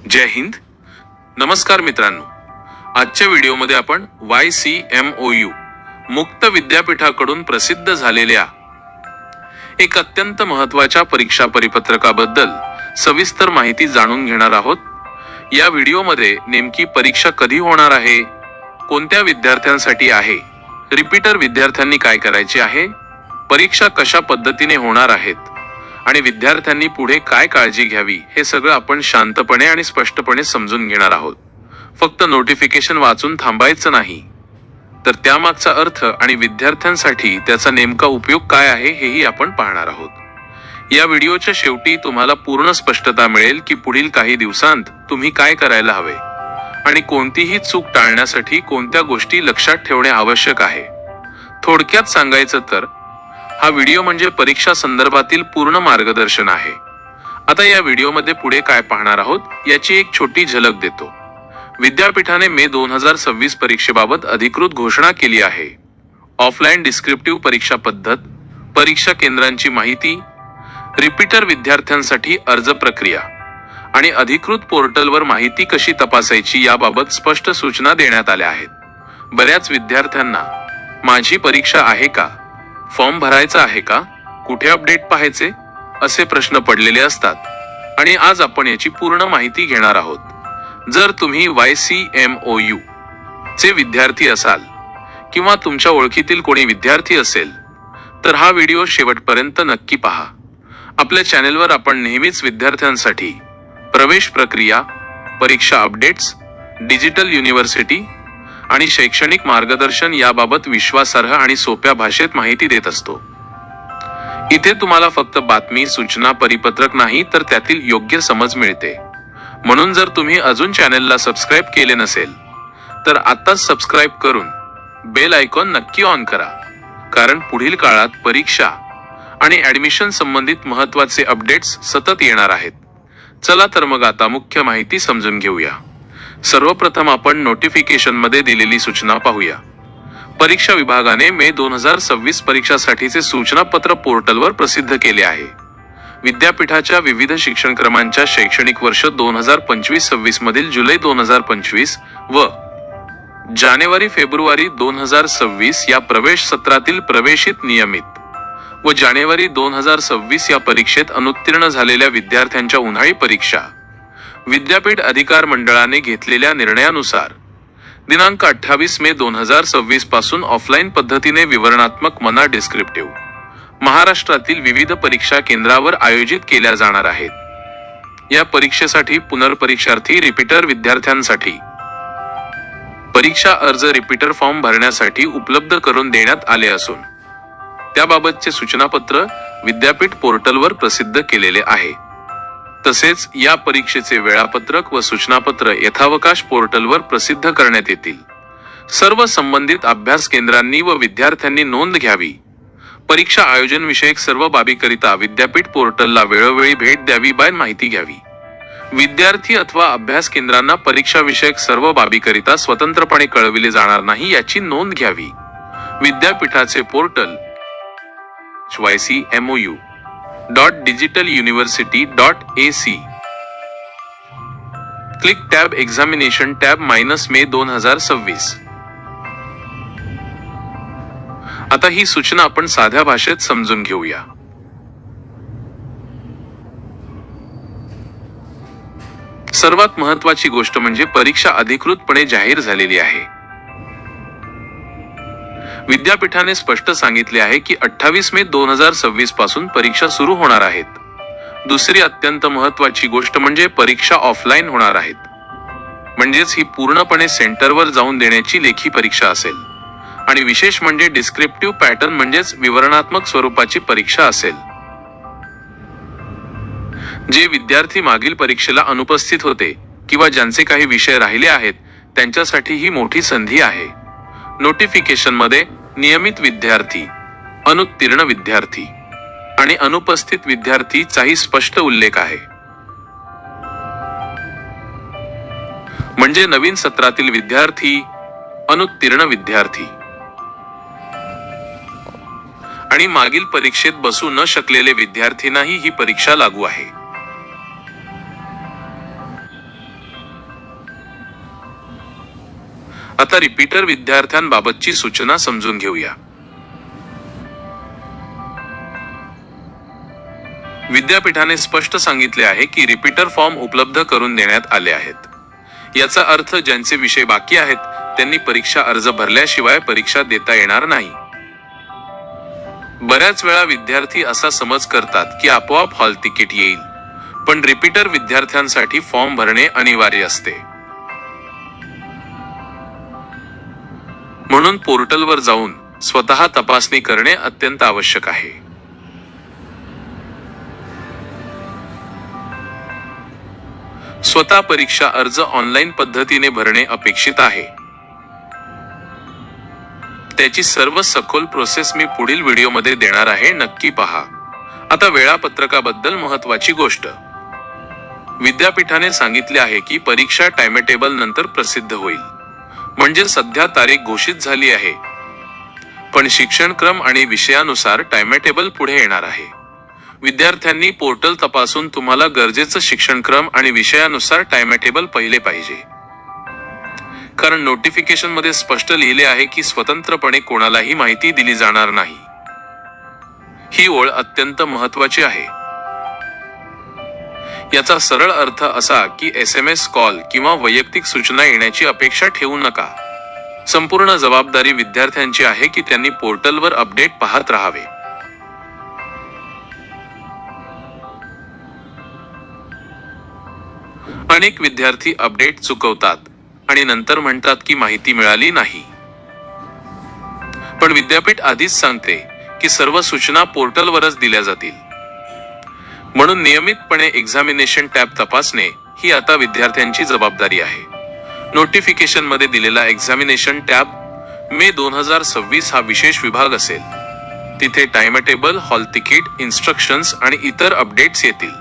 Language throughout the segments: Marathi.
जय हिंद. नमस्कार मित्रांनो, आजच्या व्हिडिओमध्ये आपण YCMOU मुक्त विद्यापीठाकडून प्रसिद्ध झालेल्या एक अत्यंत महत्त्वाच्या परीक्षा परिपत्रकाबद्दल सविस्तर माहिती जाणून घेणार आहोत. या व्हिडिओमध्ये नेमकी परीक्षा कधी होणार आहे, कोणत्या विद्यार्थ्यांसाठी आहे, रिपीटर विद्यार्थ्यांनी काय करायचे आहे, परीक्षा कशा पद्धतीने होणार आहेत आणि विद्यार्थ्यांनी पुढे काय काळजी घ्यावी हे सगळं आपण शांतपणे आणि स्पष्टपणे समजून घेणार आहोत. फक्त नोटिफिकेशन वाचून थांबायचं नाही, तर त्यामागचा अर्थ आणि विद्यार्थ्यांसाठी त्याचा नेमका उपयोग काय आहे हेही आपण पाहणार आहोत. या व्हिडिओच्या शेवटी तुम्हाला पूर्ण स्पष्टता मिळेल की पुढील काही दिवसांत तुम्ही काय करायला हवे आणि कोणतीही चूक टाळण्यासाठी कोणत्या गोष्टी लक्षात ठेवणे आवश्यक आहे. थोडक्यात सांगायचं तर हा व्हिडिओ म्हणजे परीक्षा संदर्भातील पूर्ण मार्गदर्शन आहे. आता या व्हिडिओमध्ये पुढे काय पाहणार आहोत याची एक छोटी झलक देतो. विद्यापीठाने मे 2026 परीक्षेबाबत अधिकृत घोषणा केली आहे. ऑफलाईन डिस्क्रिप्टिव्ह परीक्षा पद्धत, परीक्षा केंद्रांची माहिती, रिपीटर विद्यार्थ्यांसाठी अर्ज प्रक्रिया आणि अधिकृत पोर्टलवर माहिती कशी तपासायची याबाबत स्पष्ट सूचना देण्यात आल्या आहेत. बऱ्याच विद्यार्थ्यांना माझी परीक्षा आहे का, फॉर्म भरायचा आहे का, कुठे अपडेट पाहायचे असे प्रश्न पडलेले असतात आणि आज आपण याची पूर्ण माहिती घेणार आहोत. जर तुम्ही YCMOU चे विद्यार्थी असाल किंवा तुमच्या ओळखीतील कोणी विद्यार्थी असेल तर हा व्हिडिओ शेवटपर्यंत नक्की पहा. आपल्या चॅनेलवर आपण नेहमीच विद्यार्थ्यांसाठी प्रवेश प्रक्रिया, परीक्षा अपडेट्स, डिजिटल युनिव्हर्सिटी आणि शैक्षणिक मार्गदर्शन याबाबत विश्वासार्ह आणि सोप्या भाषेत माहिती देत असतो. इथे तुम्हाला फक्त बातमी, सूचना, परिपत्रक नाही तर त्यातील योग्य समज मिळते. म्हणून जर तुम्ही अजून चॅनेलला सबस्क्राईब केले नसेल तर आत्ताच सबस्क्राईब करून बेल आयकॉन नक्की ऑन करा, कारण पुढील काळात परीक्षा आणि ऍडमिशन संबंधित महत्त्वाचे अपडेट्स सतत येणार आहेत. चला तर मग आता मुख्य माहिती समजून घेऊया. सर्वप्रथम आपण नोटिफिकेशन मध्ये दिलेली सूचना पाहूया. परीक्षा विभागाने मे 2026 परीक्षासाठीचे सूचनापत्र पोर्टलवर प्रसिद्ध केले आहे. विद्यापीठाच्या विविध शिक्षणक्रमांच्या शैक्षणिक वर्ष 2025-26 मधील जुलै 2025 व जानेवारी-फेब्रुवारी 2026 या प्रवेश सत्रातील प्रवेशित नियमित व जानेवारी 2026 या परीक्षेत अनुत्तीर्ण झालेल्या विद्यार्थ्यांच्या उन्हाळी परीक्षा विद्यापीठ अधिकार मंडळाने घेतलेल्या निर्णयानुसार दिनांक 28 मे 2026 पासून ऑफलाईन पद्धतीने विवरणात्मक मना डिस्क्रिप्टिव्ह महाराष्ट्रातील विविध परीक्षा केंद्रावर आयोजित केल्या जाणार आहेत. या परीक्षेसाठी पुनर्परीक्षार्थी रिपीटर विद्यार्थ्यांसाठी परीक्षा अर्ज रिपीटर फॉर्म भरण्यासाठी उपलब्ध करून देण्यात आले असून त्याबाबतचे सूचनापत्र विद्यापीठ पोर्टलवर प्रसिद्ध केलेले आहे. तसेच या परीक्षेचे वेळापत्रक व सूचनापत्र यथावकाश पोर्टलवर प्रसिद्ध करण्यात येतील. सर्व संबंधित अभ्यास केंद्रांनी व विद्यार्थ्यांनी नोंद घ्यावी. परीक्षा आयोजन विषयक सर्व बाबीकरिता विद्यापीठ पोर्टलला वेळोवेळी भेट द्यावी. माहिती घ्यावी. विद्यार्थी अथवा अभ्यास केंद्रांना परीक्षा विषयक सर्व बाबीकरिता स्वतंत्रपणे कळविले जाणार नाही याची नोंद घ्यावी. विद्यापीठाचे portal YCMOU.digitaluniversity.ac click tab examination tab -May 2026. आता ही सूचना आपण साध्या भाषेत समजून घेऊया. सर्वात महत्त्वाची गोष्ट म्हणजे परीक्षा अधिकृतपणे जाहीर झालेली आहे. विद्यापीठाने स्पष्ट सांगितले आहे की 28 मे 2026 पासून परीक्षा सुरू होणार आहेत. दुसरी अत्यंत महत्त्वाची गोष्ट म्हणजे परीक्षा ऑफलाईन होणार आहेत. म्हणजेच ही पूर्णपणे सेंटरवर जाऊन देण्याची लेखी परीक्षा असेल आणि विशेष म्हणजे डिस्क्रिप्टिव्ह पॅटर्न म्हणजेच विवरणात्मक स्वरूपाची परीक्षा असेल. जे विद्यार्थी मागील परीक्षेला अनुपस्थित होते किंवा ज्यांचे काही विषय राहिले आहेत त्यांच्यासाठी ही मोठी संधी आहे. नोटिफिकेशन मध्ये नियमित विद्यार्थी, अनुत्तीर्ण विद्यार्थी आणि अनुपस्थित विद्यार्थीचाही स्पष्ट उल्लेख आहे. म्हणजे नवीन सत्रातील विद्यार्थी, अनुत्तीर्ण विद्यार्थी आणि मागील परीक्षेत बसू न शकलेले विद्यार्थ्यांनाही ही परीक्षा लागू आहे. आता रिपीटर विद्यार्थ्यांबाबतची सूचना समजून घेऊया. विद्यापीठाने स्पष्ट सांगितले आहे की रिपीटर फॉर्म उपलब्ध करून देण्यात आले आहेत. याचा अर्थ ज्यांचे विषय बाकी आहेत त्यांनी परीक्षा अर्ज भरल्याशिवाय परीक्षा देता येणार नाही. बऱ्याच वेळा विद्यार्थी असा समज करतात की आपोआप हॉल तिकीट येईल, पण रिपीटर विद्यार्थ्यांसाठी फॉर्म भरणे अनिवार्य असते. म्हणून पोर्टलवर जाऊन स्वतः तपासणी करणे अत्यंत आवश्यक आहे. स्वतः परीक्षा अर्ज ऑनलाईन पद्धतीने भरणे अपेक्षित आहे. त्याची सर्व सखोल प्रोसेस मी पुढील व्हिडिओमध्ये देणार आहे, नक्की पहा. आता वेळापत्रकाबद्दल महत्त्वाची गोष्ट. विद्यापीठाने सांगितले आहे की परीक्षा टाइमटेबल नंतर प्रसिद्ध होईल. म्हणजे सध्या तारीख घोषित झाली आहे, पण शिक्षणक्रम आणि विषयानुसार टाइमटेबल पुढे येणार आहे. विद्यार्थ्यांनी पोर्टल तपासून तुम्हाला गरजेचं शिक्षणक्रम आणि विषयानुसार टाइमटेबल पाहिले पाहिजे. कारण नोटिफिकेशन मध्ये स्पष्ट लिहिले आहे की स्वतंत्रपणे कोणालाही माहिती दिली जाणार नाही. ही ओळ अत्यंत महत्त्वाची आहे. याचा सरळ अर्थ असा की SMS कॉल किंवा वैयक्तिक सूचना येण्याची अपेक्षा ठेवू नका. संपूर्ण जबाबदारी विद्यार्थ्यांची आहे की त्यांनी पोर्टलवर अपडेट पाहत राहावे. अनेक विद्यार्थी अपडेट चुकवतात आणि नंतर म्हणतात की माहिती मिळाली नाही. पण विद्यापीठ आधीच सांगते की सर्व सूचना पोर्टलवरच दिल्या जातील. म्हणून नियमितपणे एक्झामिनेशन टॅब तपासणे ही आता विद्यार्थ्यांची जबाबदारी आहे. नोटिफिकेशन मध्ये दिलेला एक्झामिनेशन टॅब मे 2026 हा विशेष विभाग असेल. तिथे टाइमटेबल, हॉल तिकीट, इन्स्ट्रक्शन्स आणि इतर अपडेट्स येतील.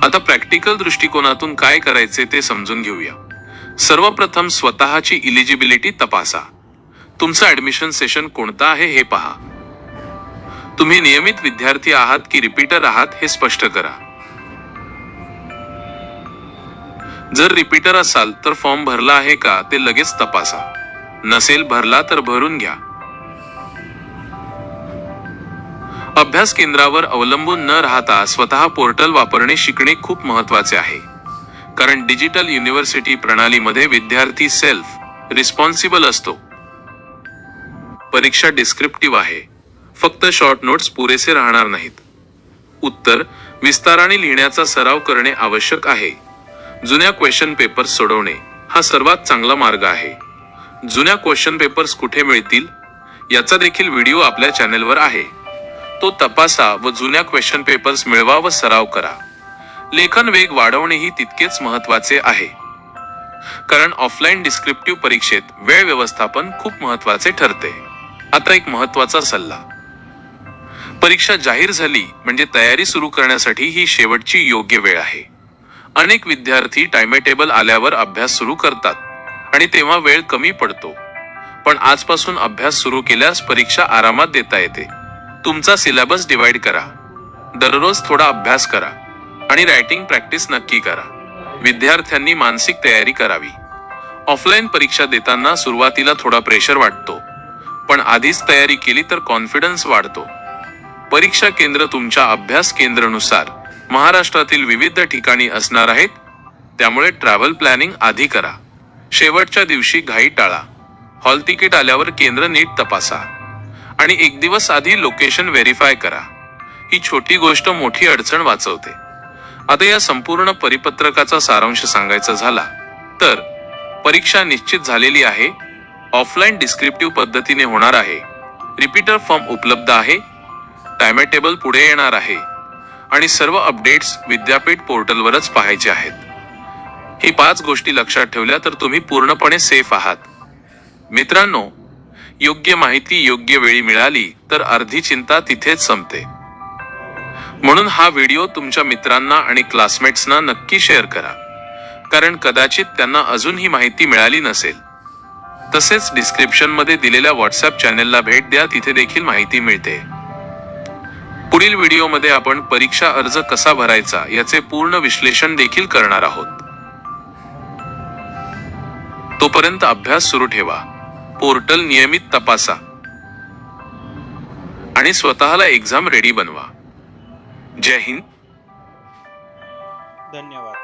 आता प्रॅक्टिकल दृष्टिकोनातून काय करायचे ते समजून घेऊया. सर्वप्रथम स्वतःची इलिजिबिलिटी तपासा. तुमचं ऍडमिशन सेशन कोणतं आहे हे पहा. तुम्ही नियमित विद्यार्थी आहात की रिपीटर आहात हे स्पष्ट करा. जर रिपीटर असाल तर फॉर्म भरला आहे का ते लगेच तपासा. नसेल भरला तर भरून घ्या. अभ्यास केंद्रावर अवलंबून न राहता स्वतः पोर्टल वापरणे शिकणे खूप महत्त्वाचे आहे. कारण डिजिटल युनिव्हर्सिटी प्रणालीमध्ये विद्यार्थी सेल्फ रिस्पॉन्सिबल असतो. परीक्षा डिस्क्रिप्टिव्ह आहे. फक्त शॉर्ट नोट्स पुरेसे राहणार नाहीत. उत्तर विस्ताराने लिहिण्याचा सराव करणे आवश्यक आहे. जुन्या क्वेश्चन पेपर्स सोडवणे हा सर्वात चांगला मार्ग आहे. जुन्या क्वेश्चन पेपर्स कुठे मिळतील याचा देखील व्हिडिओ आपल्या चॅनेलवर आहे. तो तपासा व जुन्या क्वेश्चन पेपर्स मिळवा व सराव करा. लेखन वेग वाढवणेही तितकेच महत्त्वाचे आहे. कारण ऑफलाईन डिस्क्रिप्टिव्ह परीक्षेत वेळ व्यवस्थापन खूप महत्त्वाचे ठरते. आता एक महत्त्वाचा सल्ला. परीक्षा जाहीर झाली म्हणजे तयारी सुरू करण्यासाठी ही शेवटची योग्य वेळ आहे. अनेक विद्यार्थी टाइमटेबल आल्यावर अभ्यास सुरू करतात आणि तेव्हा वेळ कमी पडतो. पण आजपासून अभ्यास सुरू केल्यास परीक्षा आरामात देता येते. तुमचा सिलेबस डिवाइड करा. दररोज थोडा अभ्यास करा आणि रायटिंग प्रॅक्टिस नक्की करा. विद्यार्थ्यांनी मानसिक तयारी करावी. ऑफलाईन परीक्षा देताना सुरुवातीला थोडा प्रेशर वाटतो, पण आधीच तयारी केली तर कॉन्फिडन्स वाढतो. परीक्षा केंद्र तुमच्या अभ्यास केंद्रानुसार महाराष्ट्रातील विविध ठिकाणी असणार आहेत. त्यामुळे ट्रॅव्हल प्लॅनिंग आधी करा. शेवटच्या दिवशी घाई टाळा. हॉल तिकीट आल्यावर केंद्र नीट तपासा आणि एक दिवस आधी लोकेशन व्हेरीफाय करा. ही छोटी गोष्ट मोठी अडचण वाचवते. आता या संपूर्ण परिपत्रकाचा सारांश सांगायचा झाला तर परीक्षा निश्चित झालेली आहे. ऑफलाईन डिस्क्रिप्टिव्ह पद्धतीने होणार आहे. रिपीटर फॉर्म उपलब्ध आहे. टाइमटेबल पुढे येणार आहे आणि सर्व अपडेट्स विद्यापीठ पोर्टलवरच पाहायचे आहेत. ही 5 गोष्टी लक्षात ठेवल्या तर तुम्ही पूर्णपणे सेफ आहात. मित्रांनो, योग्य माहिती योग्य वेळी मिळाली तर अर्धी चिंता तिथेच संपते. म्हणून हा व्हिडिओ तुमच्या मित्रांना आणि क्लासमेट्सना नक्की शेअर करा. कारण कदाचित त्यांना अजून ही माहिती मिळाली नसेल. तसेच डिस्क्रिप्शन मध्ये दिलेल्या व्हॉट्सअप चॅनेलला भेट द्या. तिथे देखील माहिती मिळते. पुढील व्हिडिओमध्ये आपण परीक्षा अर्ज कसा भरायचा याचे पूर्ण विश्लेषण देखील करणार आहोत. तोपर्यंत अभ्यास सुरू ठेवा, पोर्टल नियमित तपासा आणि स्वतःला एक्झाम रेडी बनवा. जय हिंद. धन्यवाद.